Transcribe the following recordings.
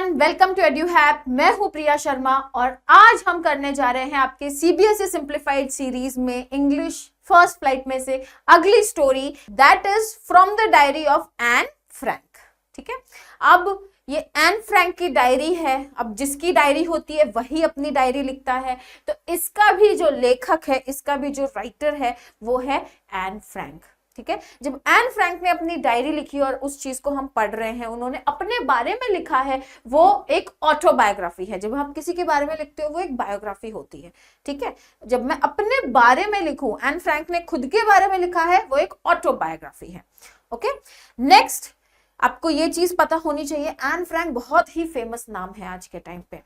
Everyone, welcome to एड्यूहैप। मैं हूं प्रिया शर्मा और आज हम करने जा रहे हैं आपके सीबीएसई सिंप्लीफाइड सीरीज में इंग्लिश फर्स्ट फ्लाइट में से अगली story, that is from the diary of Anne Frank. ठीक है, अब ये एन फ्रैंक की डायरी है। अब जिसकी डायरी होती है वही अपनी डायरी लिखता है, तो इसका भी जो लेखक है, इसका भी जो राइटर है वो है एन फ्रैंक। ठीक है, जब एन फ्रैंक ने अपनी डायरी लिखी और उस चीज को हम पढ़ रहे हैं, उन्होंने अपने बारे में लिखा है, वो एक ऑटोबायोग्राफी है। जब हम किसी के बारे में लिखते हो वो एक बायोग्राफी होती है। ठीक है, जब मैं अपने बारे में लिखूं, एन फ्रैंक ने खुद के बारे में लिखा है, वो एक ऑटोबायोग्राफी है। ओके, नेक्स्ट आपको ये चीज पता होनी चाहिए, एन फ्रैंक बहुत ही फेमस नाम है आज के टाइम पे।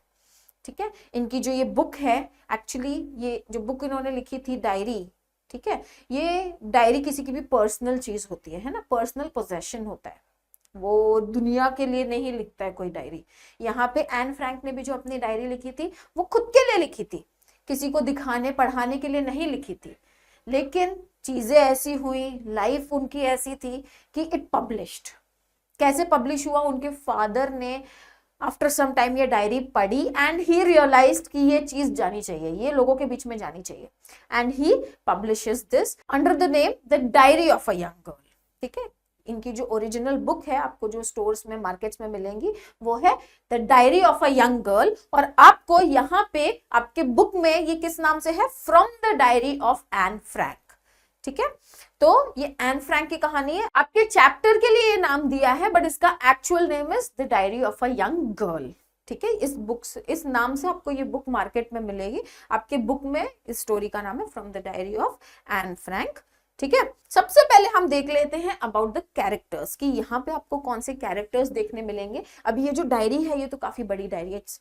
ठीक है, इनकी जो ये बुक है, एक्चुअली ये जो बुक इन्होंने लिखी थी डायरी, ठीक है, ये डायरी किसी की भी पर्सनल चीज होती है ना, पर्सनल पोजेशन होता है, वो दुनिया के लिए नहीं लिखता है कोई डायरी। यहाँ पे एन फ्रैंक ने भी जो अपनी डायरी लिखी थी वो खुद के लिए लिखी थी, किसी को दिखाने पढ़ाने के लिए नहीं लिखी थी। लेकिन चीजें ऐसी हुई, लाइफ उनकी ऐसी थी कि इट पब्लिश्ड। कैसे पब्लिश हुआ? उनके फादर ने आफ्टर सम टाइम ये डायरी पढ़ी एंड ही रियलाइज्ड कि ये चीज जानी चाहिए, ये लोगों के बीच में जानी चाहिए, and he publishes this under the name the diary of a young girl. ठीक है, इनकी जो ओरिजिनल बुक है, आपको जो स्टोर्स में मार्केट्स में मिलेंगी, वो है the diary of a young girl. और आपको यहाँ पे आपके बुक में ये किस नाम से है? From the diary of Anne Frank. ठीक है, तो ये एन फ्रैंक की कहानी है। आपके चैप्टर के लिए ये नाम दिया है, बट इसका actual name is the diary of a young girl. ठीक है, इस बुक से, इस नाम से आपको ये बुक मार्केट में मिलेगी। आपके बुक में इस स्टोरी का नाम है from the diary of Anne Frank. ठीक है, सबसे पहले हम देख लेते हैं अबाउट द कैरेक्टर्स, कि यहाँ पे आपको कौन से कैरेक्टर्स देखने मिलेंगे। अभी ये जो डायरी है ये तो काफी बड़ी डायरी है, इट्स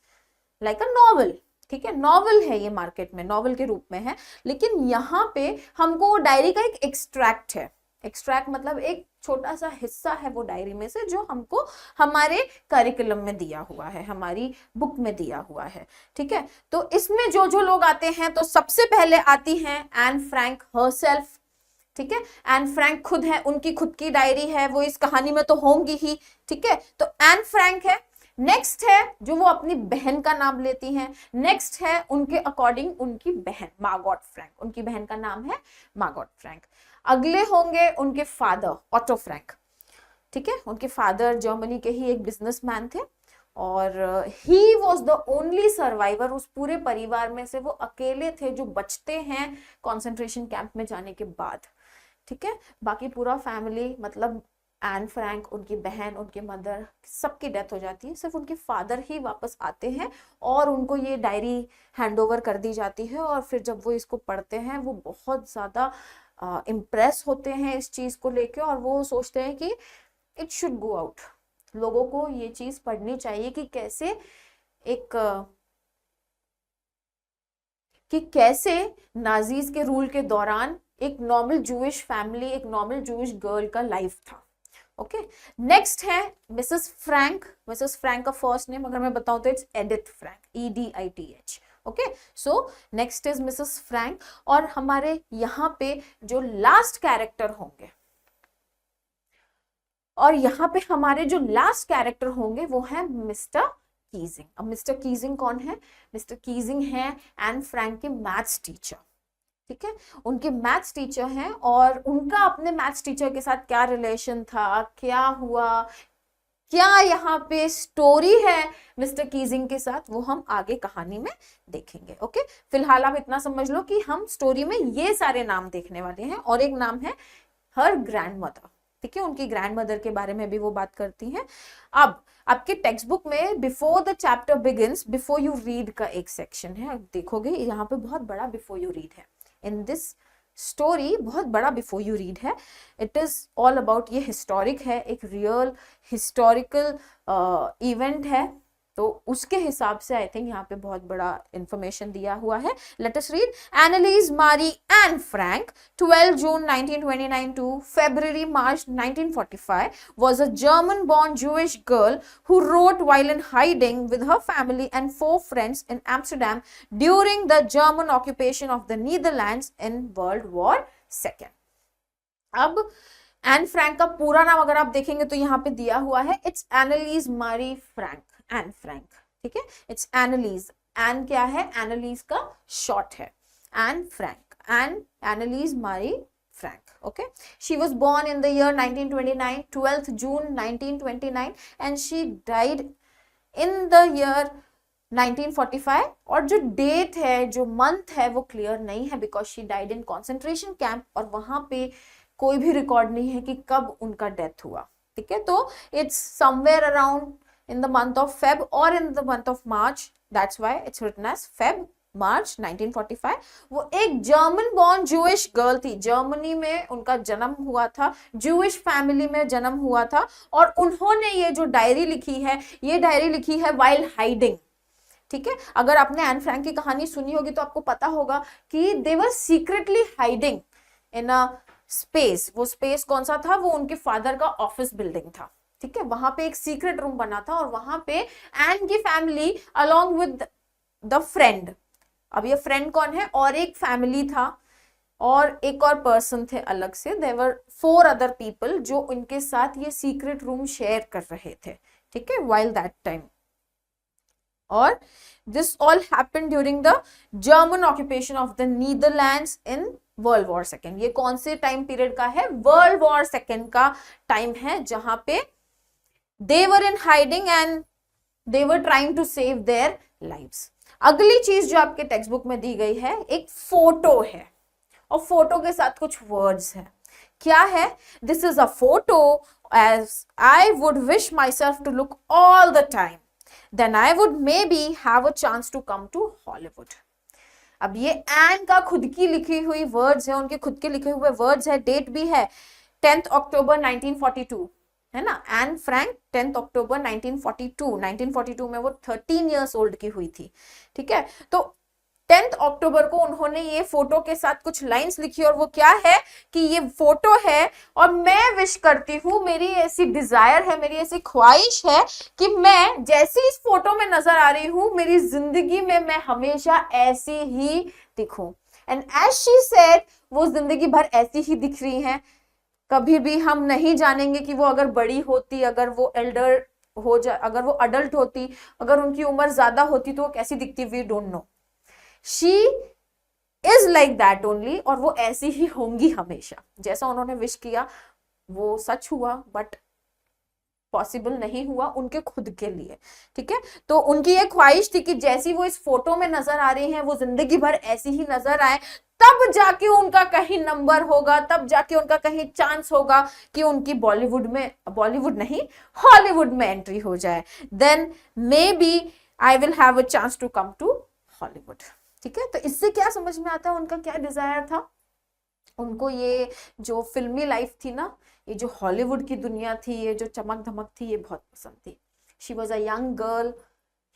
लाइक अ नॉवल। ठीक है, नॉवल है ये, मार्केट में नॉवल के रूप में है, लेकिन यहाँ पे हमको डायरी का एक एक्सट्रैक्ट है। एक्सट्रैक्ट मतलब एक छोटा सा हिस्सा है वो डायरी में से, जो हमको हमारे करिकुलम में दिया हुआ है, हमारी बुक में दिया हुआ है। ठीक है, तो इसमें जो जो लोग आते हैं, तो सबसे पहले आती हैं एन फ्रैंक हरसेल्फ। ठीक है, एन फ्रैंक खुद है, उनकी खुद की डायरी है, वो इस कहानी में तो होंगी ही। ठीक है, तो एन फ्रैंक है। नेक्स्ट है जो वो अपनी बहन का नाम लेती हैं। नेक्स्ट है उनके अकॉर्डिंग उनकी बहन मार्गोट फ्रैंक, उनकी बहन का नाम है मार्गोट फ्रैंक। अगले होंगे उनके फादर ऑटो फ्रैंक। ठीक है, उनके फादर जर्मनी के ही एक बिजनेसमैन थे और he was the only survivor. उस पूरे परिवार में से वो अकेले थे जो बचते हैं कॉन्सेंट्रेशन कैंप में जाने के बाद। ठीक है, बाकी पूरा फैमिली, मतलब एन फ्रैंक, उनकी बहन, उनके मदर, सबकी डेथ हो जाती है। सिर्फ उनके फादर ही वापस आते हैं और उनको ये डायरी हैंडओवर कर दी जाती है। और फिर जब वो इसको पढ़ते हैं, वो बहुत ज्यादा इम्प्रेस होते हैं इस चीज को लेके, और वो सोचते हैं कि इट शुड गो आउट, लोगों को ये चीज पढ़नी चाहिए कि कैसे नाजीज के रूल के दौरान एक नॉर्मल जूइश फैमिली, एक नॉर्मल जूइश गर्ल का लाइफ था। ओके, नेक्स्ट है मिसेस फ्रैंक। मिसेस फ्रैंक का फर्स्ट नेम अगर मैं बताऊं तो it's Edith Frank, EDITH। Okay, so next is Mrs Frank. और हमारे यहाँ पे जो लास्ट कैरेक्टर होंगे, और यहाँ पे हमारे जो लास्ट कैरेक्टर होंगे वो है मिस्टर कीजिंग। अब मिस्टर कीजिंग कौन है? मिस्टर कीजिंग है एन फ्रैंक के मैथ्स टीचर। ठीक है, उनके मैथ्स टीचर हैं, और उनका अपने मैथ्स टीचर के साथ क्या रिलेशन था, क्या हुआ, क्या यहाँ पे स्टोरी है मिस्टर कीजिंग के साथ, वो हम आगे कहानी में देखेंगे। ओके, फिलहाल आप इतना समझ लो कि हम स्टोरी में ये सारे नाम देखने वाले हैं, और एक नाम है हर ग्रैंडमदर। ठीक है, उनकी ग्रैंडमदर के बारे में भी वो बात करती हैं। अब आपके टेक्स्ट बुक में before the chapter begins, before you read का एक सेक्शन है, देखोगे यहाँ पे बहुत बड़ा बिफोर यू रीड है। इन दिस स्टोरी बहुत बड़ा बिफोर यू रीड है। इट इज ऑल अबाउट, ये हिस्टोरिक है, एक रियल हिस्टोरिकल इवेंट है, तो उसके हिसाब से आई थिंक यहाँ पे बहुत बड़ा इंफॉर्मेशन दिया हुआ है। Let us read. Annelies Marie Anne Frank, 12 June 1929 to February March 1945, was a German-born Jewish girl who wrote while in hiding with her family and 4 friends in Amsterdam during the German occupation of the Netherlands in World War II. अब Anne Frank का पूरा नाम अगर आप देखेंगे तो यहाँ पे दिया हुआ है, इट्स एनालीज मारी फ्रैंक, एन फ्रैंक, ठीक है, इट्स एनालीज, एन क्या है, एनालीज का शॉर्ट है, एन फ्रैंक, एन एनालीज मारी Frank. Okay, she was born in the year 1929, 12th June 1929, and she died in the year 1945. और जो डेट है, जो मंथ है, वो क्लियर नहीं है because she died in concentration camp, और वहां पे कोई भी रिकॉर्ड नहीं है कि कब उनका डेथ हुआ, ठीक है। तो it's somewhere around in the month of Feb or in the month of March, that's why it's written as Feb March 1945। वो एक जर्मन बॉर्न जूइश गर्ल थी, जर्मनी में उनका जन्म हुआ था, जूइश फैमिली में जन्म हुआ था, और उन्होंने ये जो डायरी लिखी है, ये डायरी लिखी है वाइल हाइडिंग, ठीक है। अगर आपने एन फ्रैंक की कहानी सुनी होगी तो आपको पता होगा कि they were secretly hiding in a space. वो स्पेस कौन सा था, वो उनके फादर का ऑफिस बिल्डिंग था, ठीक है। वहां पे एक सीक्रेट रूम बना था, और वहां पे एन की family along with the friend, अब ये फ्रेंड कौन है, और एक फैमिली था और एक और पर्सन थे अलग से, देयर वर 4 अदर पीपल जो उनके साथ ये सीक्रेट रूम शेयर कर रहे थे, ठीक है, व्हाइल दैट टाइम। और this all happened during the German occupation of the Netherlands in World War second. ये कौन से टाइम पीरियड का है, वर्ल्ड वॉर सेकेंड का टाइम है, जहां पे they were in hiding and they were trying to save their lives. अगली चीज जो आपके टेक्स्ट बुक में दी गई है, एक फोटो है, और फोटो के साथ कुछ वर्ड्स है। क्या है, this is a photo as I would wish myself to look all the time, then I would maybe have a chance to come to Hollywood. अब ये एन का खुद की लिखी हुई वर्ड्स है, उनके खुद के लिखे हुए वर्ड्स है, डेट भी है 10 अक्टूबर 1942, है ना। एन फ्रैंक 10 अक्टूबर 1942 में वो 13 इयर्स ओल्ड की हुई थी, ठीक है। तो 10 अक्टूबर को उन्होंने ये फोटो के साथ कुछ लाइंस लिखी, और वो क्या है कि ये फोटो है और मैं विश करती हूं, मेरी ऐसी डिजायर है, मेरी ऐसी ख्वाहिश है कि मैं जैसी इस फोटो में नजर आ रही हूं, मेरी जिंदगी में मैं हमेशा ऐसी ही दिखूं। एंड एज शी सेड, वो जिंदगी भर ऐसी ही दिख रही हैं। कभी भी हम नहीं जानेंगे कि वो अगर बड़ी होती, अगर वो एल्डर हो जा, अगर वो अडल्ट होती, अगर उनकी उम्र ज्यादा होती तो वो कैसी दिखती, we don't know. She is like that only, और वो ऐसी ही होंगी हमेशा। जैसा उन्होंने विश किया वो सच हुआ, बट पॉसिबल नहीं हुआ उनके खुद के लिए, ठीक है। तो उनकी ये ख्वाहिश थी कि जैसी वो इस फोटो में नजर आ रही हैं, वो जिंदगी भर ऐसी ही नजर आए, तब जाके उनका कहीं नंबर होगा, तब जाके उनका कहीं चांस होगा कि उनकी बॉलीवुड में, बॉलीवुड नहीं हॉलीवुड में एंट्री हो जाए, then maybe I will have a chance to come to Hollywood, ठीक है। तो इससे क्या समझ में आता है, उनका क्या डिजायर था। उनको ये जो फिल्मी लाइफ थी ना, ये जो हॉलीवुड की दुनिया थी, ये जो चमक धमक थी, ये बहुत पसंद थी। She was a young girl,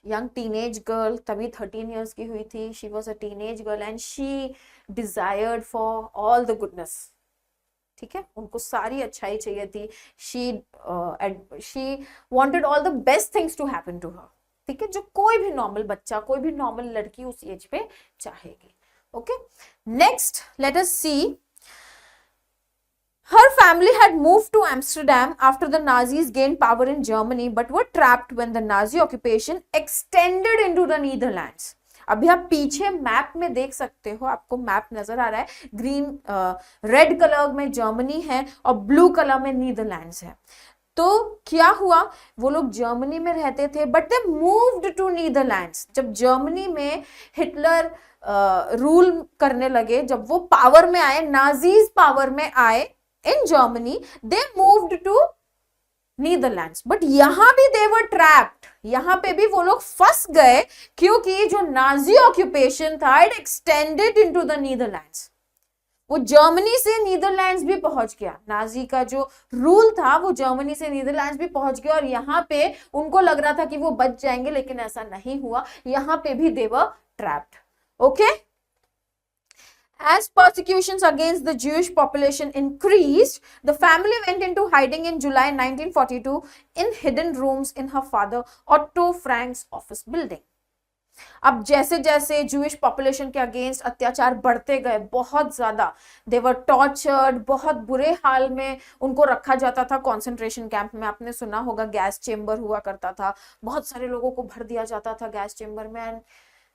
young teenage girl, तभी 13 इयर्स की हुई थी। She was a teenage girl and she desired for all the goodness, ठीक है। उनको सारी अच्छाई चाहिए थी। She wanted all the best things to happen to her, ठीक है, जो कोई भी नॉर्मल बच्चा, कोई भी नॉर्मल लड़की उस एज पे चाहेगी। Okay, next let us see, her family had moved to Amsterdam after the Nazis gained power in Germany, but were trapped when the Nazi occupation extended into the Netherlands. अभी आप पीछे map में देख सकते हो, आपको मैप नजर आ रहा है, ग्रीन रेड कलर में जर्मनी है और ब्लू कलर में नीदरलैंड्स है। तो क्या हुआ, वो लोग जर्मनी में रहते थे, but they moved to Netherlands. जब जर्मनी में हिटलर रूल करने लगे, जब वो पावर में आए, नाजीज पावर में आए in Germany, they moved to Netherlands, but यहां भी they were trapped, यहां पे भी वो लोग फंस गए, क्योंकि जो नाजी ऑक्यूपेशन था it extended into the Netherlands। वो जर्मनी से नीदरलैंड्स भी पहुंच गया, नाजी का जो रूल था वो जर्मनी से नीदरलैंड्स भी पहुंच गया, और यहाँ पे उनको लग रहा था कि वो बच जाएंगे, लेकिन ऐसा नहीं हुआ, यहाँ पे भी they were trapped। Okay? As persecutions against the Jewish population increased, the family went into hiding in July 1942 in hidden rooms in her father Otto Frank's office building. अब जैसे जैसे जूइश पॉपुलेशन के अगेंस्ट अत्याचार बढ़ते गए, बहुत ज्यादा, दे वर tortured, बहुत बुरे हाल में उनको रखा जाता था कॉन्सेंट्रेशन कैंप में। आपने सुना होगा गैस चेम्बर हुआ करता था, बहुत सारे लोगों को भर दिया जाता था गैस चेम्बर में, एंड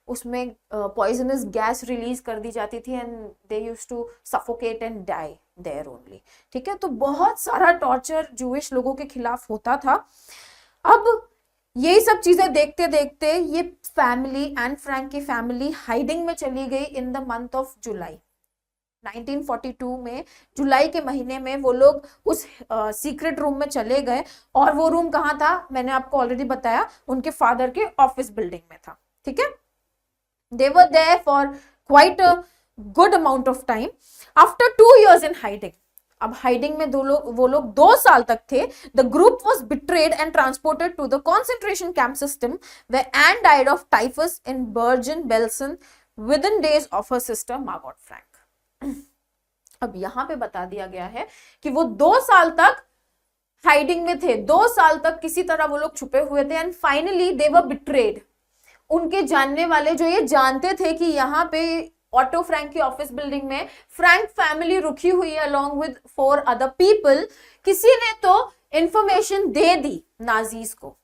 उसमें पॉइजनस गैस रिलीज कर दी जाती थी, and they used to suffocate and die there only. ठीक है, तो बहुत सारा टॉर्चर जूइश लोगों के खिलाफ होता था। अब यही सब चीजें देखते देखते ये फैमिली, एन फ्रैंक की फैमिली हाइडिंग में चली गई इन द मंथ ऑफ जुलाई 1942 में। जुलाई के महीने में वो लोग उस सीक्रेट रूम में चले गए, और वो रूम कहाँ था, मैंने आपको ऑलरेडी बताया, उनके फादर के ऑफिस बिल्डिंग में था। ठीक है, they were there for quite a good amount of time. After 2 years in hiding, अब हाइडिंग में वो लोग 2 साल तक थे। The group was betrayed and transported to the concentration camp system, where Anne died of typhus in Bergen-Belsen within days of her sister Margot Frank. अब यहाँ पे बता दिया गया है कि वो 2 साल तक हाइडिंग में थे, 2 साल तक किसी तरह वो लोग छुपे हुए थे, and finally they were betrayed. उनके जानने वाले जो ये जानते थे कि यहाँ पे ऑटो फ्रैंक की ऑफिस बिल्डिंग में फ्रैंक फैमिली रुकी हुई है अलोंग विद 4 अदर पीपल, किसी ने तो इंफॉर्मेशन दे दी नाजीज को,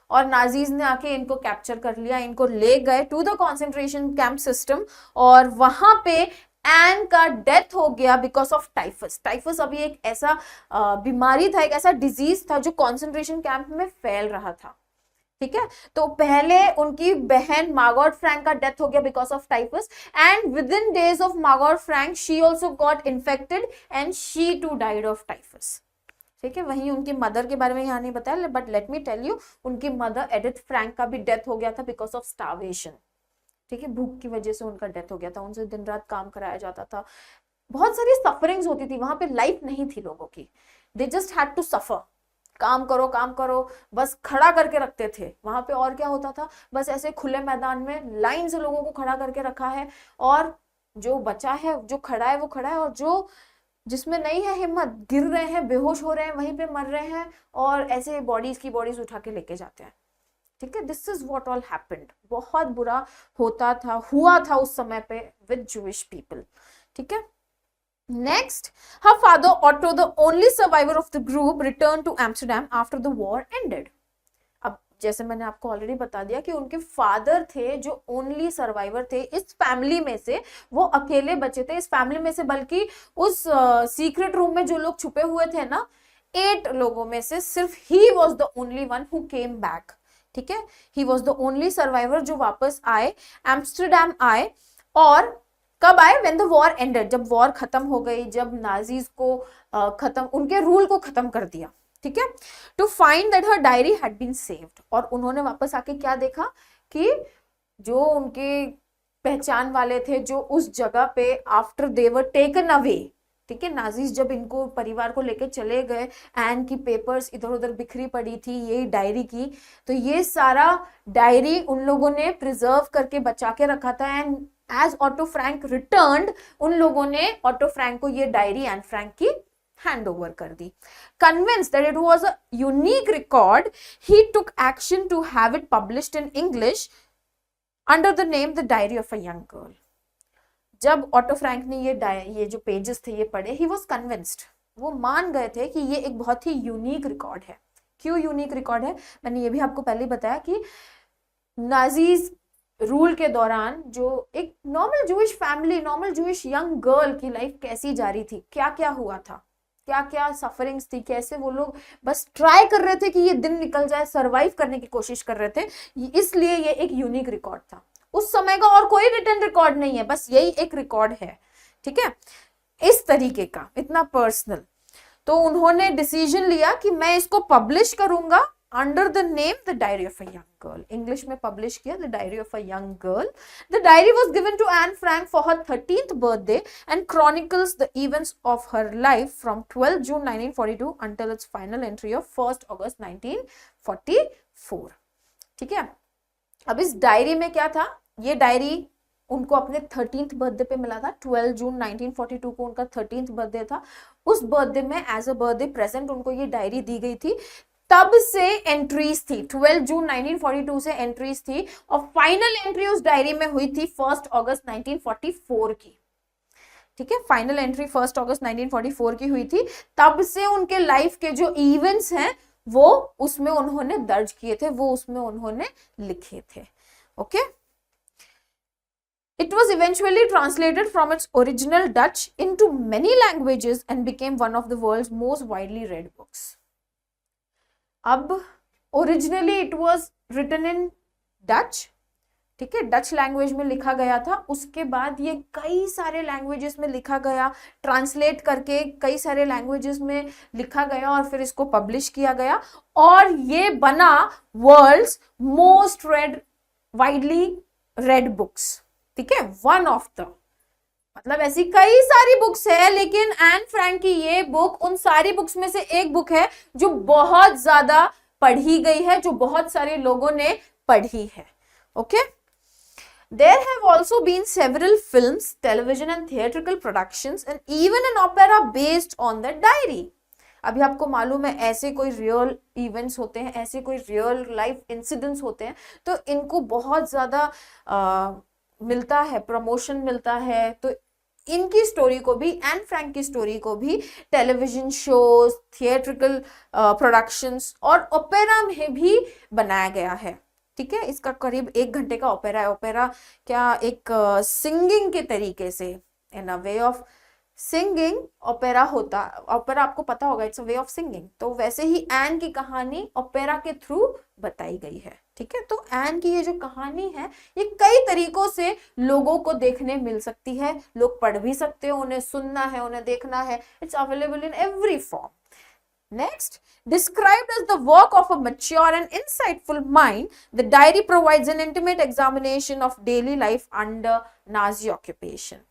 और नाजीज ने आके इनको कैप्चर कर लिया, इनको ले गए to the concentration camp system, और वहां पे एन का डेथ हो गया बिकॉज ऑफ टाइफस। टाइफस अभी एक ऐसा बीमारी था, एक ऐसा डिजीज था जो कॉन्सेंट्रेशन कैंप में फैल रहा था। ठीक है, तो पहले उनकी बहन मार्गोट फ्रैंक का डेथ हो गया because of typhus, and within days of Margot Frank she also got infected and she too died of typhus. ठीक है, वहीं उनकी मदर के बारे में यहाँ नहीं बताया, but let me tell you, उनकी मदर एडिथ फ्रैंक का भी डेथ हो गया था बिकॉज ऑफ स्टार्वेशन। ठीक है, भूख की वजह से उनका डेथ हो गया था, उनसे दिन रात काम कराया जाता था, बहुत सारी सफरिंग्स होती थी वहां पे, लाइफ नहीं थी लोगों की, they just had to suffer, काम करो, बस खड़ा करके रखते थे वहां पे। और क्या होता था, बस ऐसे खुले मैदान में लाइन से लोगों को खड़ा करके रखा है, और जो बचा है, जो खड़ा है वो खड़ा है, और जो जिसमें नहीं है हिम्मत, गिर रहे हैं, बेहोश हो रहे हैं, वहीं पे मर रहे हैं, और ऐसे बॉडीज उठा के लेके जाते हैं। ठीक है, this is what all happened. बहुत बुरा हुआ था उस समय पे विद जूइश पीपल। ठीक है, Next, her father Otto, the only survivor of the group, returned to Amsterdam after the war ended. अब जैसे मैंने आपको ऑलरेडी बता दिया कि उनके फादर थे जो ओनली सर्वाइवर थे इस फैमिली में से, वो अकेले बचे थे इस फैमिली में से, बल्कि उस सीक्रेट रूम में जो लोग छुपे हुए थे ना, 8 लोगों में से सिर्फ he was the only one who came back. ठीक है, he was the only survivor जो वापस आए, एम्स्टरडैम आए। और कब आए, व्हेन द वॉर एंडेड, जब वॉर खत्म हो गई, जब नाजीज को उनके रूल को खत्म कर दिया। ठीक है, to find that her diary had been saved, और उन्होंने वापस आके क्या देखा कि जो उनके पहचान वाले थे, जो उस जगह पे after they were taken away, ठीक है, नाजीज जब इनको परिवार को लेके चले गए, एन की पेपर्स इधर उधर बिखरी पड़ी थी ये डायरी की, तो ये सारा डायरी उन लोगों ने प्रिजर्व करके बचा के रखा था, and as Otto Frank returned, उन लोगों ने ऑटो फ्रैंक को ये डायरी एन फ्रैंक की हैंड ओवर कर दी। Convinced that it was a unique record, he took action to have it published in English under the name The Diary of a Young Girl. जब auto Frank ने ये जो pages थे ये पढ़े, ही वॉज कन्विंस्ड, वो मान गए थे कि ये एक बहुत ही यूनिक रिकॉर्ड है। क्यों यूनिक रिकॉर्ड है, मैंने ये भी आपको पहले बताया कि नाजीज रूल के दौरान जो एक normal Jewish family, normal Jewish young girl की लाइफ कैसी जा रही थी, क्या क्या हुआ था, क्या क्या सफरिंग्स थी, कैसे वो लोग बस ट्राई कर रहे थे कि ये दिन निकल जाए, सरवाइव करने की कोशिश कर रहे थे, इसलिए ये एक यूनिक रिकॉर्ड था। उस समय का और कोई रिटन रिकॉर्ड नहीं है, बस यही एक रिकॉर्ड है। ठीक है, इस तरीके का, इतना पर्सनल। तो उन्होंने डिसीजन लिया कि मैं इसको पब्लिश करूंगा under the name the diary of a young girl. English में पब्लिश किया, the diary of a young girl. The diary was given to Anne Frank for her 13th birthday and chronicles the events of her life from 12 June 1942 until its final entry of 1st August 1944। ठीक है, अब इस diary में क्या था, ये diary उनको अपने 13th बर्थडे पे मिला था। 12 जून 1942 को उनका 13th बर्थडे था। उस बर्थडे में एज अ बर्थडे प्रेजेंट उनको ये डायरी दी गई थी। तब से एंट्रीज थी, 12 जून 1942 से एंट्रीज थी, और फाइनल एंट्री उस डायरी में हुई थी 1 अगस्त 1944 की। ठीक है, फाइनल एंट्री 1 अगस्त 1944 की हुई थी। तब से उनके लाइफ के जो इवेंट्स हैं वो उसमें उन्होंने दर्ज किए थे, वो उसमें उन्होंने लिखे थे। Okay, It was eventually translated from its original Dutch into many languages and became one of the world's most widely read books. अब originally it was written in Dutch, ठीक है, डच लैंग्वेज में लिखा गया था। उसके बाद ये कई सारे लैंग्वेजेस में लिखा गया, ट्रांसलेट करके कई सारे लैंग्वेजेस में लिखा गया और फिर इसको पब्लिश किया गया, और ये बना world's most read widely read books. ठीक है, वन ऑफ द, मतलब ऐसी कई सारी बुक्स है, लेकिन एन फ्रैंक की ये बुक उन सारी बुक्स में से एक बुक है जो बहुत ज्यादा पढ़ी गई है, जो बहुत सारे लोगों ने पढ़ी है। Okay, There have also been several films, television and theatrical productions and even an opera based on the diary. अभी आपको मालूम है ऐसे कोई रियल इवेंट्स होते हैं, ऐसे कोई रियल लाइफ इंसिडेंट्स होते हैं, तो इनको बहुत ज्यादा मिलता है, प्रमोशन मिलता है। तो इनकी स्टोरी को भी, एन फ्रैंक की स्टोरी को भी टेलीविजन शोज, थिएट्रिकल प्रोडक्शंस और ओपेरा में भी बनाया गया है। ठीक है, इसका करीब 1 घंटे का ओपेरा है। ओपेरा क्या एक सिंगिंग के तरीके से, इन अ वे ऑफ सिंगिंग ओपेरा होता, ओपेरा आपको पता होगा, it's a way of singing. तो वैसे ही एन की कहानी ओपेरा के थ्रू बताई गई है। ठीक है, तो एन की ये जो कहानी है ये कई तरीकों से लोगों को देखने मिल सकती है, लोग पढ़ भी सकते हो, उन्हें सुनना है, उन्हें देखना है, it's available in every form. Next, described as the work of a mature and insightful mind, the diary provides an intimate examination of daily life under Nazi occupation.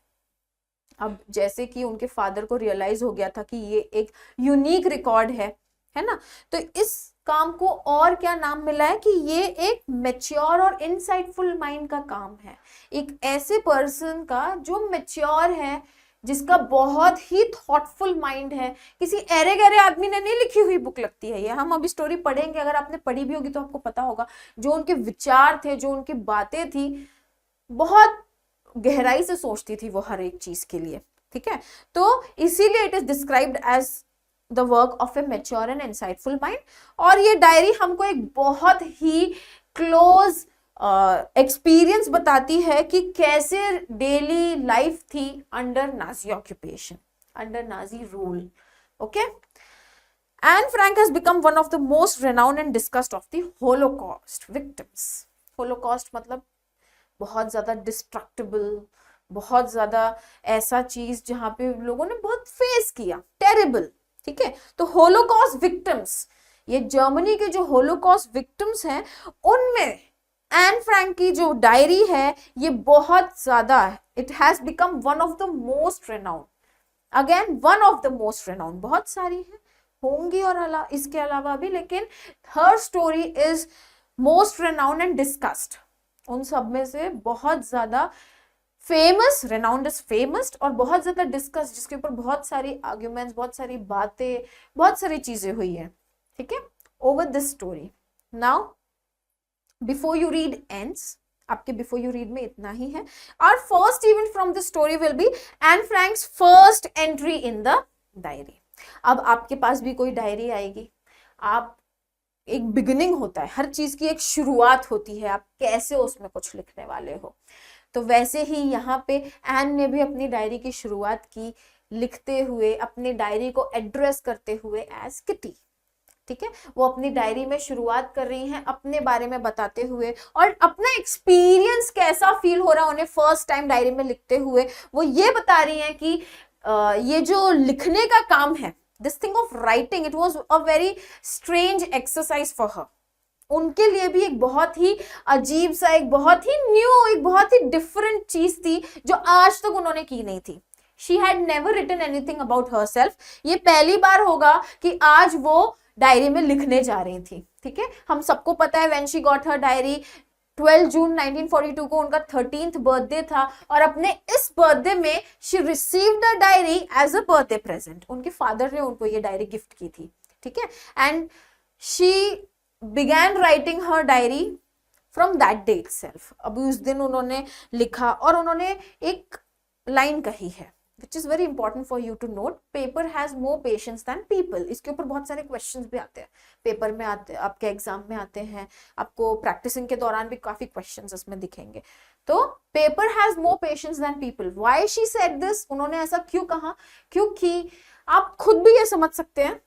अब जैसे कि उनके फादर को रियलाइज हो गया था कि ये एक यूनिक रिकॉर्ड है ना, तो इस काम को और क्या नाम मिला है कि ये एक मैच्योर और इनसाइटफुल माइंड का काम है। एक ऐसे पर्सन का जो मैच्योर है, जिसका बहुत ही थॉटफुल माइंड है। किसी एरे गहरे आदमी ने नहीं लिखी हुई बुक लगती है ये, हम अभी स्टोरी पढ़ेंगे, अगर आपने पढ़ी भी होगी तो आपको पता होगा जो उनके विचार थे, जो उनकी बातें थी, बहुत गहराई से सोचती थी वो हर एक चीज के लिए। ठीक है, तो इसीलिए it is described as the work of a mature and insightful mind. और ये डायरी हमको एक बहुत ही क्लोज एक्सपीरियंस बताती है कि कैसे डेली लाइफ थी under Nazi occupation, under Nazi rule. Okay, Anne Frank has become one of the most renowned and discussed of the Holocaust victims. Holocaust मतलब बहुत ज्यादा डिस्ट्रक्टिबल, बहुत ज्यादा ऐसा चीज जहां पे लोगों ने बहुत फेस किया, टेरिबल। ठीक है, तो होलोकॉस्ट विक्टिम्स, ये जर्मनी के जो होलोकॉस्ट विक्टिम्स हैं उनमें एन फ्रैंक की जो डायरी है ये बहुत ज्यादा, it has become one of the most renowned, again one of the most renowned. बहुत सारी है होंगी और इसके अलावा भी, लेकिन her story is most renowned and discussed. उन सब में से बहुत ज्यादा फेमस, रेनाउंड इज फेमस, और बहुत ज्यादा डिस्कस, जिसके ऊपर बहुत सारी आर्ग्यूमेंट्स, बहुत सारी बातें, बहुत सारी चीजें हुई है। ठीक है, over this story. Now before you read ends, आपके बिफोर यू रीड में इतना ही है। Our first event from this story will be Anne Frank's first entry in the diary. अब आपके पास भी कोई डायरी आएगी, आप, एक बिगिनिंग होता है, हर चीज की एक शुरुआत होती है, आप कैसे उसमें कुछ लिखने वाले हो। तो वैसे ही यहाँ पे एन ने भी अपनी डायरी की शुरुआत की, लिखते हुए, अपनी डायरी को एड्रेस करते हुए एज किटी। ठीक है, वो अपनी डायरी में शुरुआत कर रही हैं अपने बारे में बताते हुए, और अपना एक्सपीरियंस कैसा फील हो रहा है उन्हें फर्स्ट टाइम डायरी में लिखते हुए, वो ये बता रही हैं कि ये जो लिखने का काम है, this thing of writing, it was a very strange exercise for her. उनके लिए भी एक बहुत ही अजीब सा, एक बहुत ही न्यू, एक बहुत ही डिफरेंट चीज थी जो आज तक उन्होंने की नहीं थी। She had never written anything about herself. ये पहली बार होगा कि आज वो डायरी में लिखने जा रही थी। ठीक है, हम सबको पता है when she got her diary, 12 जून 1942 को उनका 13th बर्थडे था, और अपने इस बर्थडे में she received a diary as a birthday present. उनके फादर ने उनको ये डायरी गिफ्ट की थी। ठीक है, and she began writing her diary from that day itself. अभी उस दिन उन्होंने लिखा और उन्होंने एक लाइन कही है which is very important for you to note, paper has more patience than people। इसके ऊपर बहुत सारे क्वेश्चंस भी आते हैं, पेपर में आते हैं, आपके एग्जाम में आते हैं, आपको प्रैक्टिसिंग के दौरान भी काफी क्वेश्चंस इसमें दिखेंगे। तो paper has more patience than people. Why she said this, उन्होंने ऐसा क्यों कहा? क्योंकि आप खुद भी ये समझ सकते हैं,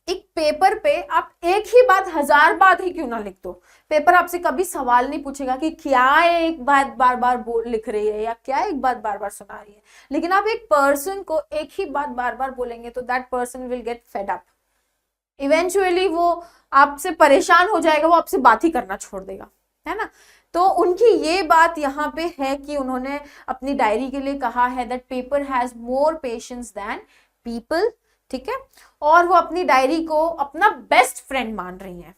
एक पेपर पे आप एक ही बात 1000 बार ही क्यों ना लिख दो, पेपर आपसे कभी सवाल नहीं पूछेगा कि क्या एक बात बार बार लिख रही है या क्या एक बात बार बार सुना रही है। लेकिन आप एक पर्सन को एक ही बात बार बार बोलेंगे तो that person will get fed up, eventually वो आपसे परेशान हो जाएगा, वो आपसे बात ही करना छोड़ देगा, है ना। तो उनकी ये बात यहाँ पे है कि उन्होंने अपनी डायरी के लिए कहा है that paper has more patience than people, ठीक है। और वो अपनी डायरी को अपना बेस्ट फ्रेंड मान रही हैं,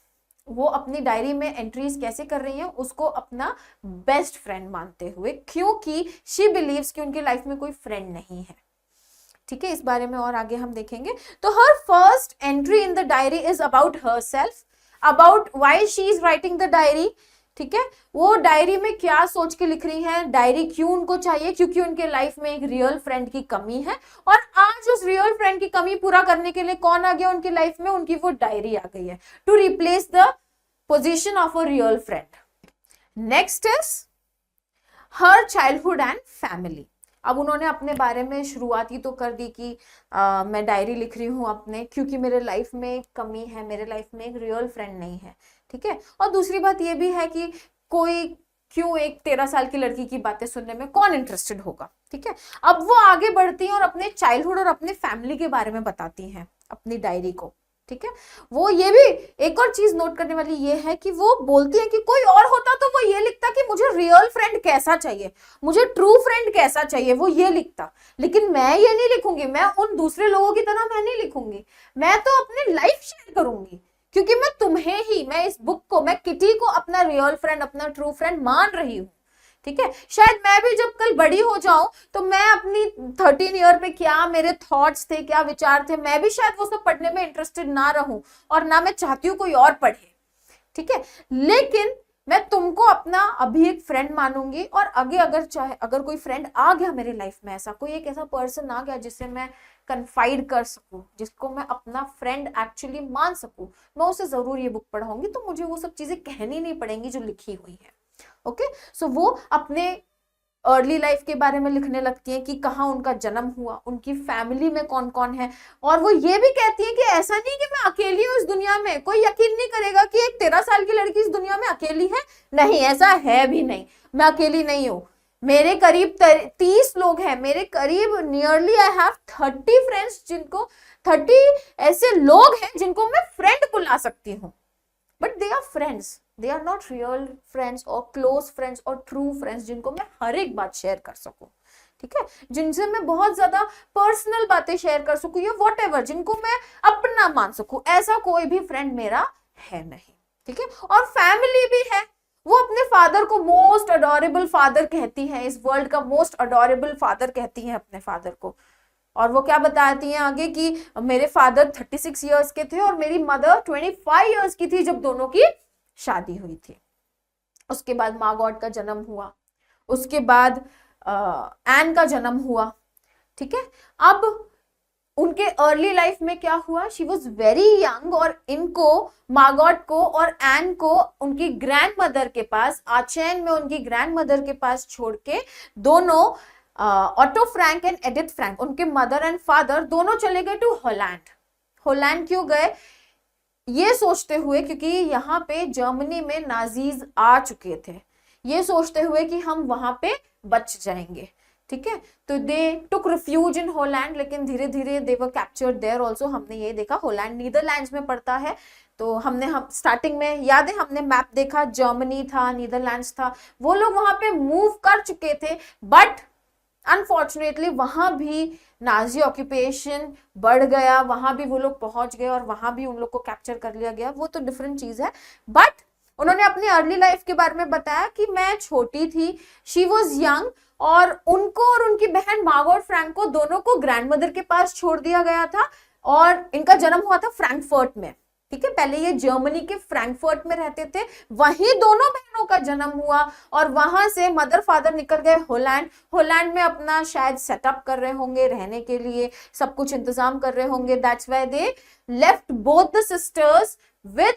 वो अपनी डायरी में एंट्रीज कैसे कर रही हैं, उसको अपना बेस्ट फ्रेंड मानते हुए, क्योंकि शी बिलीव्स कि उनकी लाइफ में कोई फ्रेंड नहीं है, ठीक है। इस बारे में और आगे हम देखेंगे। तो her first entry in the diary is about herself, about why she is writing the diary, ठीक है। वो डायरी में क्या सोच के लिख रही हैं, डायरी क्यों उनको चाहिए, क्योंकि उनके लाइफ में एक रियल फ्रेंड की कमी है, और आज उस रियल फ्रेंड की कमी पूरा करने के लिए कौन आ गया उनकी लाइफ में, उनकी वो डायरी आ गई है, to replace the position of a real friend. Next is her childhood and family. अब उन्होंने अपने बारे में शुरुआत ही तो कर दी कि मैं डायरी लिख रही हूँ अपने, क्योंकि मेरे लाइफ में एक कमी है, मेरे लाइफ में एक रियल फ्रेंड नहीं है, ठीक है। और दूसरी बात ये भी है कि कोई क्यों एक 13 साल की लड़की की बातें सुनने में कौन इंटरेस्टेड होगा, ठीक है। अब वो आगे बढ़ती हैं और अपने चाइल्डहुड और अपने फैमिली के बारे में बताती हैं अपनी डायरी को, ठीक है। वो ये भी एक और चीज नोट करने वाली ये है कि वो बोलती है कि कोई और होता तो वो ये लिखता कि मुझे रियल फ्रेंड कैसा चाहिए, मुझे ट्रू फ्रेंड कैसा चाहिए, वो ये लिखता। लेकिन मैं ये नहीं लिखूंगी, मैं उन दूसरे लोगों की तरह मैं नहीं लिखूंगी, मैं तो अपनी लाइफ शेयर करूंगी, क्योंकि मैं तुम्हें ही, मैं इस बुक को, मैं किटी को अपना रियल फ्रेंड, अपना ट्रू फ्रेंड मान रही हूँ, ठीक है। शायद मैं भी जब कल बड़ी हो जाऊं तो मैं अपनी 13 ईयर पे क्या मेरे थॉट्स थे, क्या विचार थे, मैं भी शायद वो सब पढ़ने में इंटरेस्टेड ना रहूं, और ना मैं चाहती हूँ कोई और पढ़े, ठीक है। लेकिन मैं तुमको अपना अभी एक फ्रेंड मानूंगी, और आगे अगर कोई फ्रेंड आ गया मेरे लाइफ में, ऐसा कोई एक ऐसा पर्सन आ गया जिससे मैं कन्फाइड कर सकूं, जिसको मैं अपना फ्रेंड एक्चुअली मान सकूं, मैं उसे जरूर ये बुक पढ़ाऊंगी, तो मुझे वो सब चीजें कहनी नहीं पड़ेंगी जो लिखी हुई है, ओके। सो वो अपने अर्ली लाइफ के बारे में लिखने लगती हैं कि कहाँ उनका जन्म हुआ, उनकी फैमिली में कौन कौन है, और वो ये भी कहती हैं कि ऐसा नहीं कि मैं अकेली हूँ इस दुनिया में, कोई यकीन नहीं करेगा कि एक 13 साल की लड़की इस दुनिया में अकेली है, नहीं, ऐसा है भी नहीं, मैं अकेली नहीं हूँ, मेरे करीब 30 लोग हैं, मेरे करीब नियरली आई हैव 30 फ्रेंड्स, जिनको 30 ऐसे लोग हैं जिनको मैं फ्रेंड बुला सकती हूँ, but they are friends, they are not real friends और क्लोज फ्रेंड्स और ट्रू फ्रेंड्स जिनको मैं हर एक बात शेयर कर सकूं, ठीक है, जिनसे मैं बहुत ज्यादा पर्सनल बातें शेयर कर सकूं या व्हाटएवर, जिनको मैं अपना मान सकूं, ऐसा कोई भी फ्रेंड मेरा है नहीं, ठीक है। और फैमिली भी है, वो अपने फादर को मोस्ट अडोरेबल फादर कहती है, इस वर्ल्ड का मोस्ट अडोरेबल फादर कहती है अपने फादर को, और वो क्या बताती हैं आगे कि मेरे फादर 36 इयर्स के थे और मेरी मदर 25 इयर्स की थी जब दोनों की शादी हुई थी। उसके बाद मार्गॉट का जन्म हुआ, उसके बाद एन का जन्म हुआ, ठीक है। अब उनके अर्ली लाइफ में क्या हुआ, शी वॉज वेरी यंग, और इनको, मार्गॉट को और एन को उनकी ग्रैंड मदर के पास, आचेन में उनकी ग्रैंड मदर के पास छोड़ के दोनों auto Frank and Edith Frank, उनके मदर एंड फादर दोनों चले गए टू हॉलैंड। हॉलैंड क्यों गए, ये सोचते हुए क्योंकि यहाँ पे जर्मनी में नाजीज आ चुके थे, ये सोचते हुए कि हम वहां पे बच जाएंगे, ठीक है। तो दे टुक रिफ्यूज इन हॉलैंड, लेकिन धीरे धीरे दे वर कैप्चर्ड देयर आल्सो। हमने ये देखा, हॉलैंड नीदरलैंड्स में पड़ता है, तो हम स्टार्टिंग में याद है हमने मैप देखा, जर्मनी था, नीदरलैंड्स था, वो लोग वहां पे मूव कर चुके थे, बट अनफॉर्चुनेटली वहां भी नाजी ऑक्यूपेशन बढ़ गया, वहां भी वो लोग पहुंच गए और वहां भी उन लोग को कैप्चर कर लिया गया, वो तो डिफरेंट चीज है। बट उन्होंने अपनी अर्ली लाइफ के बारे में बताया कि मैं छोटी थी, शी वॉज यंग, और उनको और उनकी बहन मार्गॉट फ्रैंक को दोनों को ग्रैंडमदर के पास छोड़ दिया गया था, और इनका जन्म हुआ था फ्रैंकफर्ट में, ठीक है, पहले ये जर्मनी के फ्रैंकफर्ट में रहते थे, वहीं दोनों बहनों का जन्म हुआ और वहां से मदर फादर निकल गए होलैंड। होलैंड में अपना शायद सेटअप कर रहे होंगे, रहने के लिए सब कुछ इंतजाम कर रहे होंगे। That's why they left both the sisters with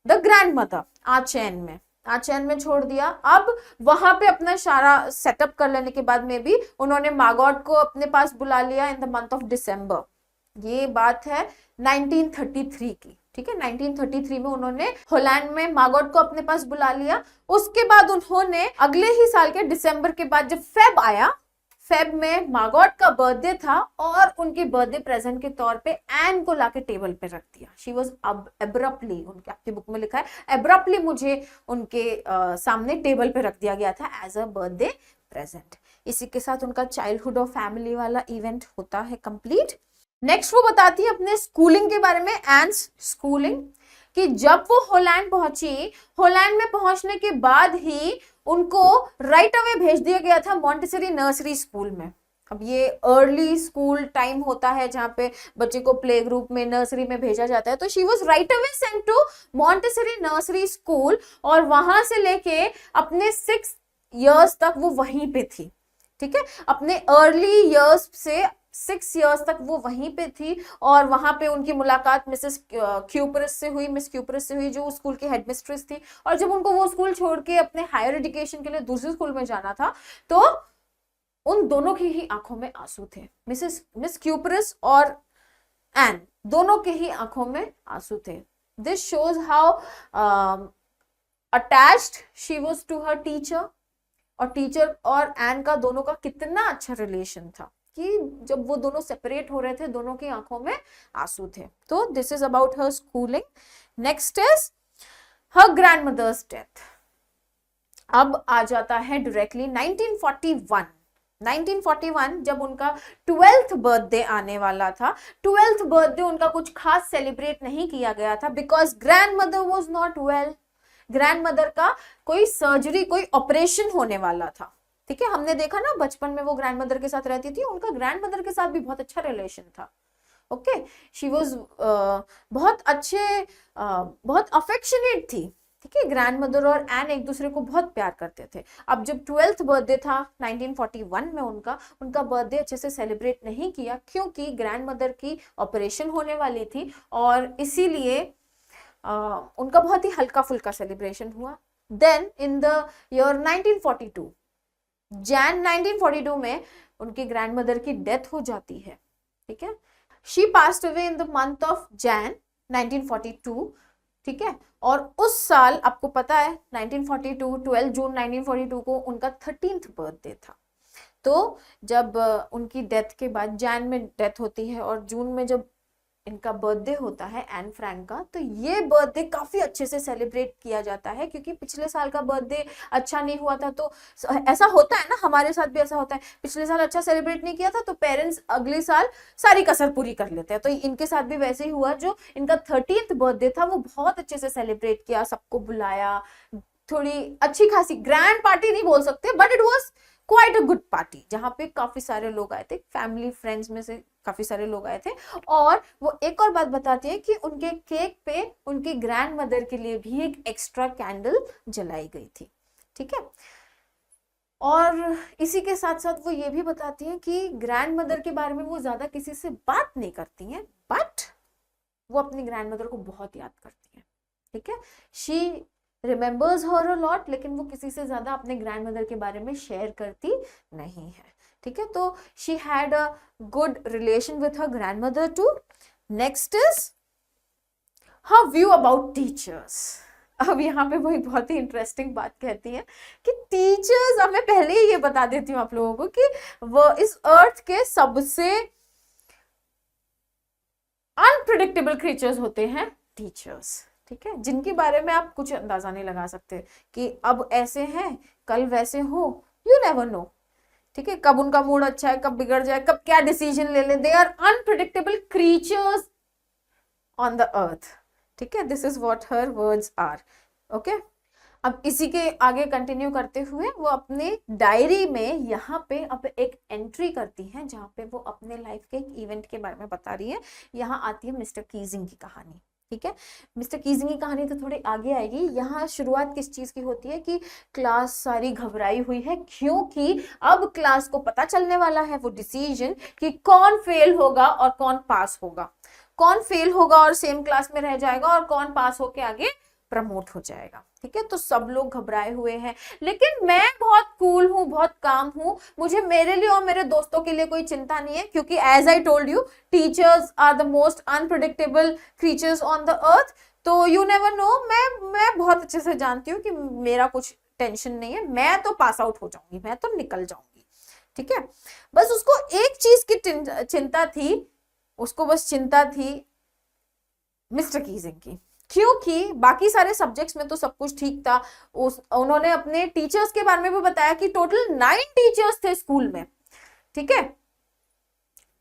the grandmother Aachen में छोड़ दिया। अब वहां पे अपना सारा सेटअप कर लेने के बाद में भी उन्होंने मार्गोट को अपने पास बुला लिया इन द मंथ ऑफ दिसंबर। ये बात है 1933 की, ठीक है। 1933 में उन्होंने होलैंड में मार्गोट को अपने पास बुला लिया। उसके बाद उन्होंने अगले ही साल के दिसंबर के बाद जब फेब आया, फेब में मार्गोट का बर्थडे था और उनके बर्थडे प्रेजेंट के तौर पे एन को लाके टेबल पे रख दिया। शी वाज एब्रप्टली, उनके आपकी बुक में लिखा है एब्रप्टली मुझे उनके सामने टेबल पे रख दिया गया था एज अ बर्थडे प्रेजेंट। इसी के साथ उनका चाइल्डहुड और फैमिली वाला इवेंट होता है कंप्लीट। नेक्स्ट वो बताती है अपने स्कूलिंग के बारे में, एन्स स्कूलिंग, कि जब वो होलैंड पहुंची, होलैंड में पहुंचने के बाद ही उनको राइट अवे भेज दिया गया था मॉन्टेसरी नर्सरी स्कूल में। अब ये अर्ली स्कूल टाइम होता है जहाँ पे बच्चे को प्ले ग्रुप में, नर्सरी में भेजा जाता है। तो she was right away sent to Montessori nursery school और वहां से लेके अपने 6 इयर्स तक वो वहीं पे थी, ठीक है। अपने अर्ली इयर्स से 6 इयर्स तक वो वहीं पे थी और वहां पे उनकी मुलाकात मिसेस क्यूपरस से हुई, मिस क्यूपरस से हुई, जो स्कूल की हेडमिस्ट्रेस थी। और जब उनको वो स्कूल छोड़ के अपने हायर एजुकेशन के लिए दूसरे स्कूल में जाना था तो उन दोनों की ही आंखों में आंसू थे। मिस क्यूपरस और एन दोनों के ही आंखों में आंसू थे। This shows how attached she was to her teacher, और टीचर और एन का दोनों का कितना अच्छा रिलेशन था कि जब वो दोनों सेपरेट हो रहे थे दोनों की आंखों में आंसू थे। तो this is about her schooling. Next is her grandmother's death. अब आ जाता है डायरेक्टली 1941। 1941 जब उनका 12th बर्थडे आने वाला था। 12th बर्थडे उनका कुछ खास सेलिब्रेट नहीं किया गया था because grandmother was not well. Grandmother का कोई सर्जरी, कोई ऑपरेशन होने वाला था, ठीक है। हमने देखा ना बचपन में वो ग्रैंडमदर के साथ रहती थी, उनका ग्रैंडमदर के साथ भी बहुत अच्छा रिलेशन था। ओके, शी वाज बहुत अच्छे, बहुत अफेक्शनेट थी, ठीक है। ग्रैंडमदर और एन एक दूसरे को बहुत प्यार करते थे। अब जब 12th बर्थडे था 1941 में उनका बर्थडे अच्छे से सेलिब्रेट नहीं किया क्योंकि ग्रैंडमदर की ऑपरेशन होने वाली थी और इसीलिए उनका बहुत ही हल्का फुल्का सेलिब्रेशन हुआ। देन इन द ईयर 1942, जैन 1942 में उनकी ग्रैंडमदर की डेथ हो जाती है, ठीक है। She passed away in the month of Jain 1942, ठीक है। और उस साल आपको पता है 1942 12 जून 1942 को उनका 13th बर्थडे था। तो जब उनकी डेथ के बाद जैन में डेथ होती है और जून में जब इनका बर्थडे होता है एन फ्रैंक का, तो ये बर्थडे काफी अच्छे से सेलिब्रेट किया जाता है क्योंकि पिछले साल का बर्थडे अच्छा नहीं हुआ था। तो ऐसा होता है ना, हमारे साथ भी ऐसा होता है, पिछले साल अच्छा सेलिब्रेट नहीं किया था तो पेरेंट्स अगले साल सारी कसर पूरी कर लेते हैं। तो इनके साथ भी वैसे ही हुआ। जो इनका 13th बर्थडे था वो बहुत अच्छे से सेलिब्रेट किया, सबको बुलाया, थोड़ी अच्छी खासी ग्रैंड पार्टी नहीं बोल सकते but it was quite a good party, जहाँ पे काफी सारे लोग आए थे, फैमिली फ्रेंड्स में से काफी सारे लोग आए थे। और वो एक और बात बताती है कि उनके केक पे उनकी ग्रैंडमदर के लिए भी एक एक्स्ट्रा कैंडल जलाई गई थी, ठीक है। और इसी के साथ साथ वो ये भी बताती हैं कि ग्रैंडमदर के बारे में वो ज्यादा किसी से बात नहीं करती हैं बट वो अपनी ग्रैंडमदर को बहुत याद करती हैं, ठीक है। She remembers her a lot, लेकिन वो किसी से ज्यादा अपने ग्रैंडमदर के बारे में शेयर करती नहीं है, ठीक है। तो she had a good relation with her grandmother too. Next is her view about teachers. अब यहाँ पे वो एक बहुत ही इंटरेस्टिंग बात कहती है कि टीचर्स, अब मैं पहले ही ये बता देती हूँ आप लोगों को कि वो इस अर्थ के सबसे अनप्रिडिक्टेबल क्रीचर्स होते हैं टीचर्स, ठीक है, जिनके बारे में आप कुछ अंदाजा नहीं लगा सकते कि अब ऐसे हैं कल वैसे हो, यू नेवर नो, ठीक है। कब उनका मूड अच्छा है, कब बिगड़ जाए, कब क्या डिसीजन ले ले। They are unpredictable creatures on the earth, ठीक है। This is what her words are, okay. अब इसी के आगे कंटिन्यू करते हुए वो अपने डायरी में यहाँ पे अब एक एंट्री करती हैं जहाँ पे वो अपने लाइफ के एक इवेंट के बारे में बता रही है। यहाँ आती है मिस्टर कीजिंग की कहानी। ठीक है। मिस्टर कीजिंग की कहानी तो थोड़ी आगे आएगी। यहाँ शुरुआत किस चीज की होती है कि क्लास सारी घबराई हुई है, क्योंकि अब क्लास को पता चलने वाला है वो डिसीजन कि कौन फेल होगा और कौन पास होगा, कौन फेल होगा और सेम क्लास में रह जाएगा और कौन पास होके आगे प्रमोट हो जाएगा। ठीक है, तो सब लोग घबराए हुए हैं, लेकिन मैं बहुत कूल हूं, बहुत काम हूं, मुझे मेरे लिए और मेरे दोस्तों के लिए कोई चिंता नहीं है, क्योंकि as I told you, teachers are the most unpredictable creatures on the earth. तो यू नेवर नो, मैं बहुत अच्छे से जानती हूँ कि मेरा कुछ टेंशन नहीं है, मैं तो पास आउट हो जाऊंगी, मैं तो निकल जाऊंगी। ठीक है, बस उसको एक चीज की चिंता थी, उसको बस चिंता थी मिस्टर कीजिंग की, क्योंकि बाकी सारे सब्जेक्ट्स में तो सब कुछ ठीक था। उन्होंने अपने टीचर्स के बारे में भी बताया कि टोटल 9 टीचर्स थे स्कूल में। ठीक है,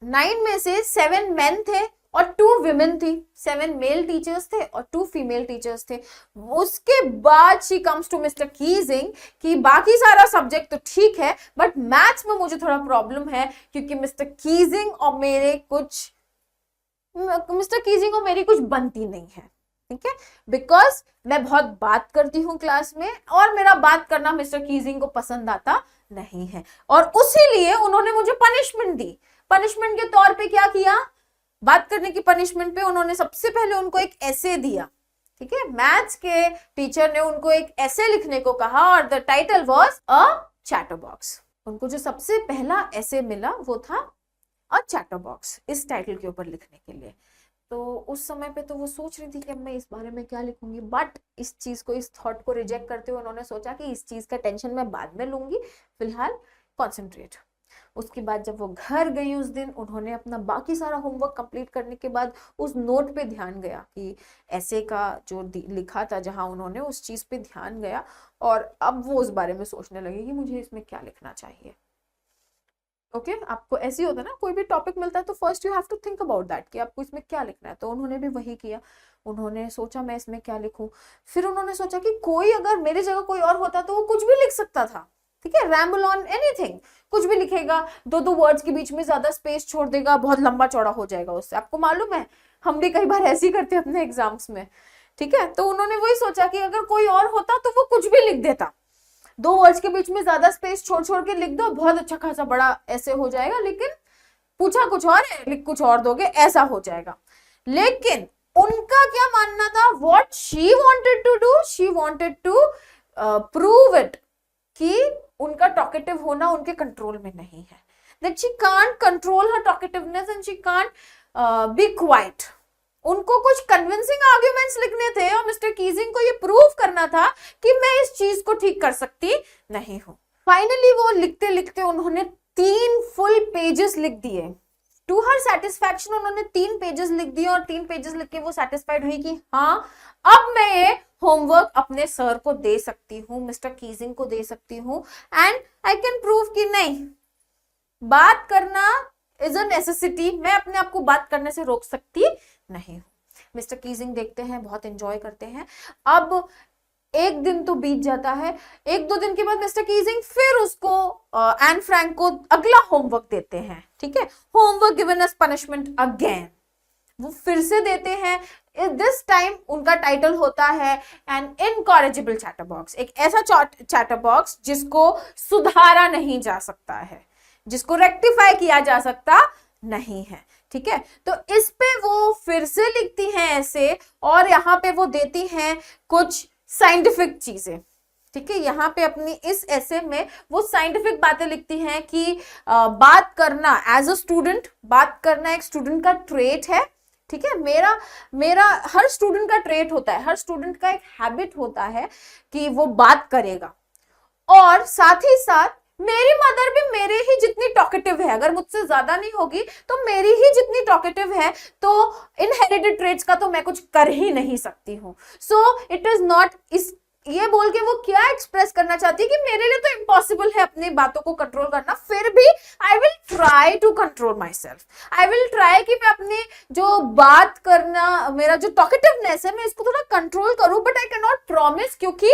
9 में से 7 मेन थे और 2 विमेन थी, 7 मेल टीचर्स थे और 2 फीमेल टीचर्स थे। उसके बाद she comes to mister Keesing कि बाकी सारा सब्जेक्ट तो ठीक है, बट मैथ्स में मुझे थोड़ा प्रॉब्लम है, क्योंकि मिस्टर कीजिंग और मेरी कुछ बनती नहीं है। ठीक है, बिकॉज मैं बहुत बात करती हूँ क्लास में और मेरा बात करना मिस्टर कीजिंग को पसंद आता नहीं है, और उसी लिए उन्होंने मुझे पनिशमेंट दी। पनिशमेंट के तौर पे क्या किया, बात करने की पनिशमेंट पे उन्होंने सबसे पहले उनको एक ऐसे दिया। ठीक है, मैथ्स के टीचर ने उनको एक ऐसे लिखने को कहा और the title was a chatter box. उनको जो सबसे पहला ऐसे मिला वो था अ चैटर बॉक्स, इस टाइटल के ऊपर लिखने के लिए। तो उस समय पे तो वो सोच रही थी कि अब मैं इस बारे में क्या लिखूंगी, बट इस चीज को, इस थॉट को रिजेक्ट करते हुए उन्होंने सोचा कि इस चीज का टेंशन मैं बाद में लूंगी, फिलहाल कॉन्सेंट्रेट। उसके बाद जब वो घर गई उस दिन, उन्होंने अपना बाकी सारा होमवर्क कंप्लीट करने के बाद उस नोट पे ध्यान गया कि ऐसे का जो लिखा था, जहां उन्होंने उस चीज पे ध्यान गया, और अब वो उस बारे में सोचने लगी कि मुझे इसमें क्या लिखना चाहिए। ओके आपको ऐसे ही होता है ना, कोई भी टॉपिक मिलता है तो first you have to think about that कि आपको इसमें क्या लिखना है। तो उन्होंने भी वही किया, उन्होंने सोचा मैं इसमें क्या लिखूं। फिर उन्होंने सोचा कि कोई अगर मेरी जगह कोई और होता तो वो कुछ भी लिख सकता था। ठीक है, रैम्बल ऑन एनीथिंग, कुछ भी लिखेगा, 2-2 वर्ड्स के बीच में ज्यादा स्पेस छोड़ देगा, बहुत लंबा चौड़ा हो जाएगा उससे। आपको मालूम है, हम भी कई बार ऐसे ही करते हैं अपने एग्जाम्स में। ठीक है, तो उन्होंने वही सोचा कि अगर कोई और होता तो वो कुछ भी लिख देता, 2 वर्ड्स के बीच में ज्यादा स्पेस छोड़ छोड़ के लिख दो, बहुत अच्छा खासा बड़ा ऐसे हो जाएगा, लेकिन पूछा कुछ और है, लिख कुछ और दोगे, ऐसा हो जाएगा। लेकिन उनका क्या मानना था, what she wanted to do, she wanted to prove it कि उनका टॉकेटिव होना उनके कंट्रोल में नहीं है, that she can't control her talkativeness and she can't be quiet. उनको कुछ कन्विंसिंग आर्ग्यूमेंट्स लिखने थे और मिस्टर कीजिंग को ये प्रूव करना था कि मैं इस चीज को ठीक कर सकती नहीं हूं। फाइनली वो लिखते लिखते उन्होंने 3 फुल पेजेस लिख दिए। टू हर सेटिस्फैक्शन उन्होंने 3 पेजेस लिख दिए, और 3 पेजेस लिख के वो सेटिस्फाइड हुई कि हाँ, अब मैं ये होमवर्क अपने सर को दे सकती हूँ, मिस्टर कीजिंग को दे सकती हूँ, एंड आई कैन प्रूव कि नहीं, बात करना इज अ नेसेसिटी, मैं अपने आप को बात करने से रोक सकती नहीं हूं। मिस्टर कीजिंग देखते हैं, बहुत एंजॉय करते हैं। अब एक दिन तो बीत जाता है, 1-2 दिन के बाद मिस्टर कीजिंग फिर उसको एन फ्रैंक को अगला होमवर्क देते हैं। ठीक है, homework given as punishment again, वो फिर से देते हैं। दिस टाइम उनका टाइटल होता है एन इनकॉरेजिबल चैटर बॉक्स, एक ऐसा चैटर बॉक्स जिसको सुधारा नहीं जा सकता है, जिसको रेक्टिफाई किया जा सकता नहीं है। ठीक है, तो इस पे वो फिर से लिखती हैं ऐसे, और यहाँ पे वो देती हैं कुछ साइंटिफिक चीजें। ठीक है, यहाँ पे अपनी इस ऐसे में वो साइंटिफिक बातें लिखती हैं कि बात करना एज अ स्टूडेंट, बात करना एक स्टूडेंट का ट्रेट है। ठीक है, मेरा हर स्टूडेंट का ट्रेट होता है, हर स्टूडेंट का एक हैबिट होता है कि वो बात करेगा, और साथ ही साथ मेरी मदर भी मेरे ही जितनी टॉकेटिव है, अगर मुझसे ज्यादा नहीं होगी तो मेरी ही जितनी टॉकेटिव है, तो इनहेरिटेड ट्रेट्स का तो मैं कुछ कर ही नहीं सकती हूँ। सो इट इज नॉट, इस ये बोल के वो क्या एक्सप्रेस करना चाहती है कि मेरे लिए तो इम्पॉसिबल है अपनी बातों को कंट्रोल करना, फिर भी I will try to control myself, I will try कि मैं अपनी जो बात करना, मेरा जो टॉकेटिवनेस है, मैं इसको थोड़ा कंट्रोल करूं, but I can not promise, क्योंकि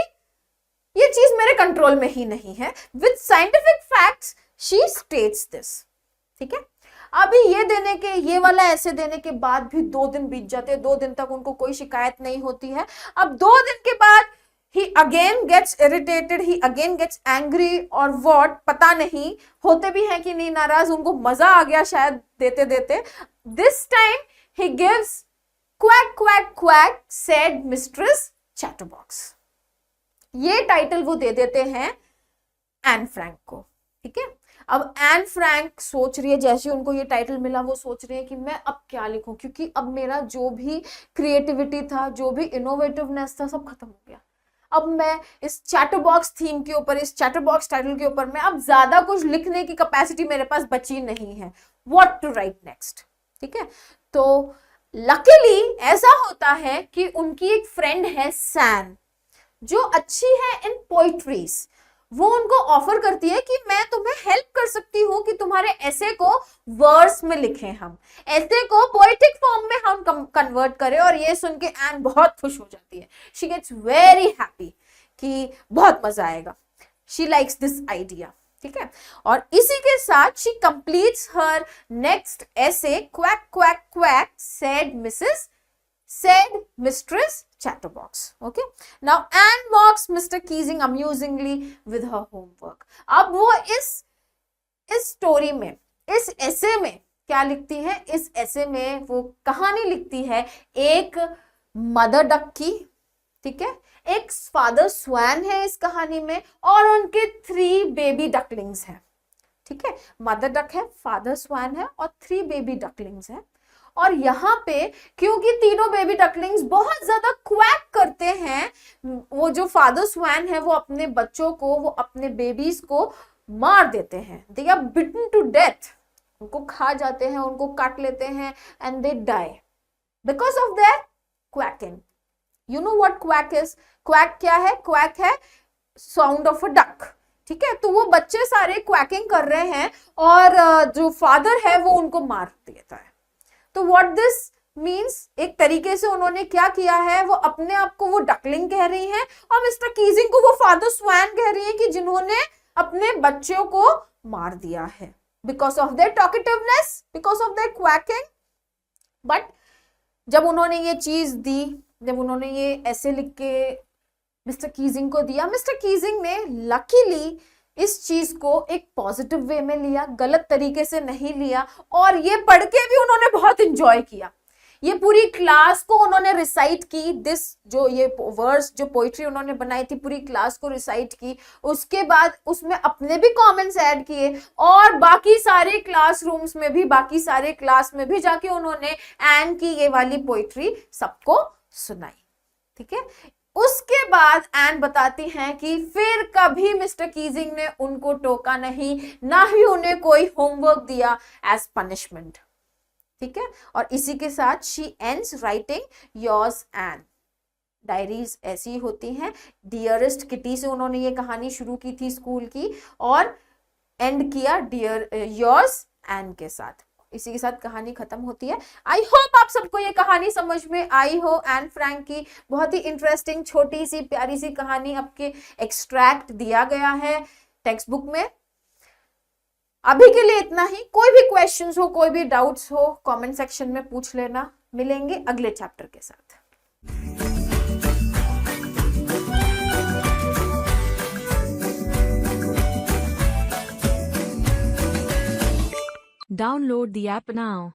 ये चीज मेरे कंट्रोल में ही नहीं है। With scientific facts she states this. ठीक है, अभी ये वाला ऐसे देने के बाद भी 2 दिन बीत जाते हैं, 2 दिन तक उनको कोई शिकायत नहीं होती है। अब 2 दिन के बाद he again gets irritated, he again gets angry or what, पता नहीं, होते भी हैं कि नहीं नाराज, उनको मजा आ गया शायद देते देते। This time he gives quack quack quack said mistress Chatterbox। ये टाइटल वो दे देते हैं एन फ्रैंक को, ठीक है। अब एन फ्रैंक सोच रही है, जैसे उनको ये टाइटल मिला वो सोच रही है कि मैं अब क्या लिखूं, क्योंकि अब मेरा जो भी क्रिएटिविटी था, जो भी इनोवेटिवनेस था, सब खत्म हो गया। अब मैं इस चैटरबॉक्स थीम के ऊपर, इस चैटरबॉक्स टाइटल के ऊपर मैं अब ज्यादा कुछ लिखने की कैपेसिटी मेरे पास बची नहीं है। व्हाट टू राइट नेक्स्ट, ठीक है। तो लकीली ऐसा होता है कि उनकी एक फ्रेंड है सैन, जो अच्छी है इन पोइट्रीज। वो उनको ऑफर करती है कि मैं तुम्हें हेल्प कर सकती हूँ कि तुम्हारे ऐसे को वर्स में लिखें, हम ऐसे को पोएटिक फॉर्म में हम कन्वर्ट करें। और ये सुन के एन बहुत खुश हो जाती है, शी गेट्स वेरी हैप्पी कि बहुत मजा आएगा, शी लाइक्स दिस आइडिया, ठीक है। और इसी के साथ शी कंप्लीट्स हर नेक्स्ट ऐसे, quack quack quack said Mistress Chatterbox. Okay. Now Anne mocks Mr. Keesing amusingly with her homework. अब वो इस स्टोरी में, इस ऐसे में क्या लिखती है, इस ऐसे में वो कहानी लिखती है एक मदर डक की, ठीक है, एक फादर स्वैन है इस कहानी में, और उनके 3 बेबी डकलिंग्स हैं, ठीक है। मदर डक है, फादर स्वैन है और 3 बेबी डकलिंग्स हैं। और यहाँ पे क्योंकि तीनों बेबी डकलिंग्स बहुत ज्यादा क्वैक करते हैं, वो जो फादर स्वैन है वो अपने बच्चों को, वो अपने बेबीज को मार देते हैं, they are beaten to death, उनको खा जाते हैं, उनको काट लेते हैं, and they die because of their quacking. You know what quack is? Quack क्या है? क्वैक है साउंड ऑफ अ डक, ठीक है। तो वो बच्चे सारे क्वैकिंग कर रहे हैं और जो फादर है वो उनको मार देता है। तो व्हाट दिस मीन्स, एक तरीके से उन्होंने क्या किया है, वो अपने आप को वो डकलिंग कह रही हैं और मिस्टर कीजिंग को वो फादर स्वैन कह रही हैं कि जिन्होंने अपने बच्चों को मार दिया है because of their talkativeness, because of their quacking. But जब उन्होंने ये चीज दी, जब उन्होंने ये ऐसे लिख के मिस्टर कीजिंग को दिया, मिस्टर कीजिंग ने लकीली इस चीज को एक पॉजिटिव वे में लिया, गलत तरीके से नहीं लिया, और ये पढ़ के भी उन्होंने बहुत एंजॉय किया। ये पूरी क्लास को उन्होंने रिसाइट की, दिस जो ये वर्स, जो पोइट्री उन्होंने बनाई थी, पूरी क्लास को रिसाइट की। उसके बाद उसमें अपने भी कमेंट्स ऐड किए और बाकी सारे क्लासरूम्स में भी, बाकी सारे क्लास में भी जाके उन्होंने एन की ये वाली पोइट्री सबको सुनाई, ठीक है। उसके बाद एन बताती हैं कि फिर कभी मिस्टर कीजिंग ने उनको टोका नहीं, ना ही उन्हें कोई होमवर्क दिया एज पनिशमेंट, ठीक है। और इसी के साथ she ends writing yours Anne. Diaries ऐसी होती हैं, डियरेस्ट किटी से उन्होंने ये कहानी शुरू की थी स्कूल की, और एंड किया डियर योर्स एन के साथ। इसी के साथ कहानी खत्म होती है। आई होप आप सबको ये कहानी समझ में आई हो। एन फ्रैंक की बहुत ही इंटरेस्टिंग छोटी सी प्यारी सी कहानी आपके एक्सट्रैक्ट दिया गया है टेक्स्ट बुक में। अभी के लिए इतना ही। कोई भी क्वेश्चंस हो, कोई भी डाउट्स हो, कमेंट सेक्शन में पूछ लेना। मिलेंगे अगले चैप्टर के साथ। Download the app now.